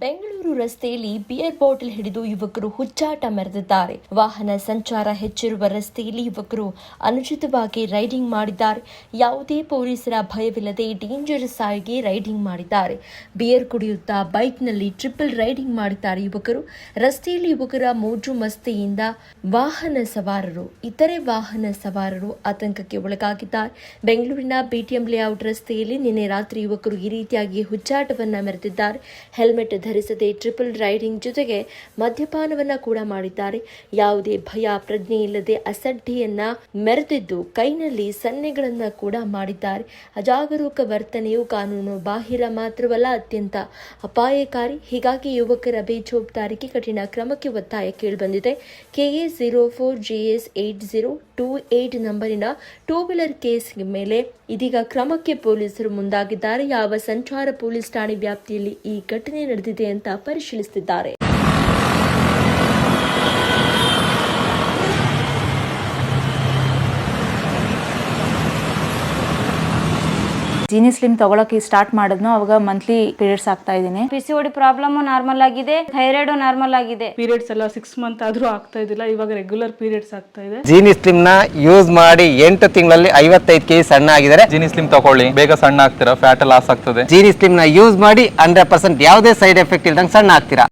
ಬೆಂಗಳೂರು ರಸ್ತೆಯಲ್ಲಿ beer bottle ಹಿಡಿದು ಯುವಕರು ಹುಚ್ಚಾಟ ಮೆರೆದಿದ್ದಾರೆ. ವಾಹನ ಸಂಚಾರ ಹೆಚ್ಚಿರುವ ರಸ್ತೆಯಲ್ಲಿ ಯುವಕರು ಅನುಚಿತವಾಗಿ ರೈಡಿಂಗ್ ಮಾಡಿದ್ದಾರೆ. ಯಾವುದೇ ಪೊಲೀಸರ ಭಯವಿಲ್ಲದೆ ಡೇಂಜರಸ್ ಆಗಿ ರೈಡಿಂಗ್ ಮಾಡಿದ್ದಾರೆ. ಬಿಯರ್ ಕುಡಿಯುತ್ತಾ ಬೈಕ್ನಲ್ಲಿ ಟ್ರಿಪಲ್ ರೈಡಿಂಗ್ ಮಾಡಿದ್ದಾರೆ ಯುವಕರು. ರಸ್ತೆಯಲ್ಲಿ ಯುವಕರ ಮೋಜು ಮಸ್ತಿಯಿಂದ ಇತರೆ ವಾಹನ ಸವಾರರು ಆತಂಕಕ್ಕೆ ಒಳಗಾಗಿದ್ದಾರೆ. ಬೆಂಗಳೂರಿನ ಬಿಟಿಎಂ ಲೇಔಟ್ ರಸ್ತೆಯಲ್ಲಿ ನಿನ್ನೆ ರಾತ್ರಿ ಯುವಕರು ಈ ರೀತಿಯಾಗಿ ಹುಚ್ಚಾಟವನ್ನ ಮೆರೆದಿದ್ದಾರೆ. ಹೆಲ್ಮೆಟ್ ಧರಿಸದೆ ಟ್ರಿಪಲ್ ರೈಡಿಂಗ್ ಜೊತೆಗೆ ಮದ್ಯಪಾನವನ್ನ ಕೂಡ ಮಾಡಿದ್ದಾರೆ. ಯಾವುದೇ ಭಯ ಪ್ರಜ್ಞೆ ಇಲ್ಲದೆ ಅಸಡ್ಡೆಯನ್ನ ಮೆರೆದಿದ್ದು ಕೈನಲ್ಲಿ ಸನ್ನೆಗಳನ್ನ ಕೂಡ ಮಾಡಿದ್ದಾರೆ. ಅಜಾಗರೂಕ ವರ್ತನೆಯು ಕಾನೂನು ಬಾಹಿರ ಮಾತ್ರವಲ್ಲ, ಅತ್ಯಂತ ಅಪಾಯಕಾರಿ. ಹೀಗಾಗಿ ಯುವಕರ ಬೇಜವಾಬ್ದಾರಿಗೆ ಕಠಿಣ ಕ್ರಮಕ್ಕೆ ಒತ್ತಾಯ ಕೇಳಿಬಂದಿದೆ. KA 04GS 8028 ನಂಬರಿನ ಟೂ ವೀಲರ್ ಕೇಸ್ ಮೇಲೆ ಇದೀಗ ಕ್ರಮಕ್ಕೆ ಪೊಲೀಸರು ಮುಂದಾಗಿದ್ದಾರೆ. ಯಾವ ಸಂಚಾರ ಪೊಲೀಸ್ ಠಾಣೆ ವ್ಯಾಪ್ತಿಯಲ್ಲಿ ಈ ಘಟನೆ ನಡೆದಿದೆ ಅಂತ ಪರಿಶೀಲಿಸುತ್ತಿದ್ದಾರೆ. ಜೀನಿ ಸ್ಲಿಮ್ ತಗೊಳಕ್ಕೆ ಸ್ಟಾರ್ಟ್ ಮಾಡಿದ್ನು ಅವಾಗ ಮಂತ್ಲಿ ಪೀರಿಯಡ್ಸ್ ಆಗ್ತಾ ಇದ್ದೀನಿ. PCOD ಪ್ರಾಬ್ಲಮ್ ನಾರ್ಮಲ್ ಆಗಿದೆ, ಥೈರಾಯ್ಡ್ ನಾರ್ಮಲ್ ಆಗಿದೆ. ಪೀರಿಯಡ್ಸ್ ಎಲ್ಲ 6 ಮಂತ್ ಆದ್ರೂ ಆಗ್ತಾ ಇದ್ದಿಲ್ಲ, ಇವಾಗ ರೆಗ್ಯುಲರ್ ಪೀರಿಯಡ್ಸ್ ಆಗ್ತಾ ಇದೆ. ಜೀನಿ ಸ್ಲಿಮ್ ನ ಯೂಸ್ ಮಾಡಿ 8 ತಿಂಗಳಲ್ಲಿ 55 kg ಸಣ್ಣ ಆಗಿದ್ದಾರೆ. ಜೀನಿ ಸ್ಲಿಮ್ ತಗೊಳ್ಳಿ, ಬೇಗ ಸಣ್ಣ ಆಗ್ತೀರಾ, ಫ್ಯಾಟ್ ಲಾಸ್ ಆಗ್ತದೆ. ಜೀನಿ ಸ್ಲಿಮ್ ನ ಯೂಸ್ ಮಾಡಿ 100% ಯಾವುದೇ ಸೈಡ್ ಎಫೆಕ್ಟ್ ಇಲ್ದಂಗೆ ಸಣ್ಣ ಆಗ್ತೀರಾ.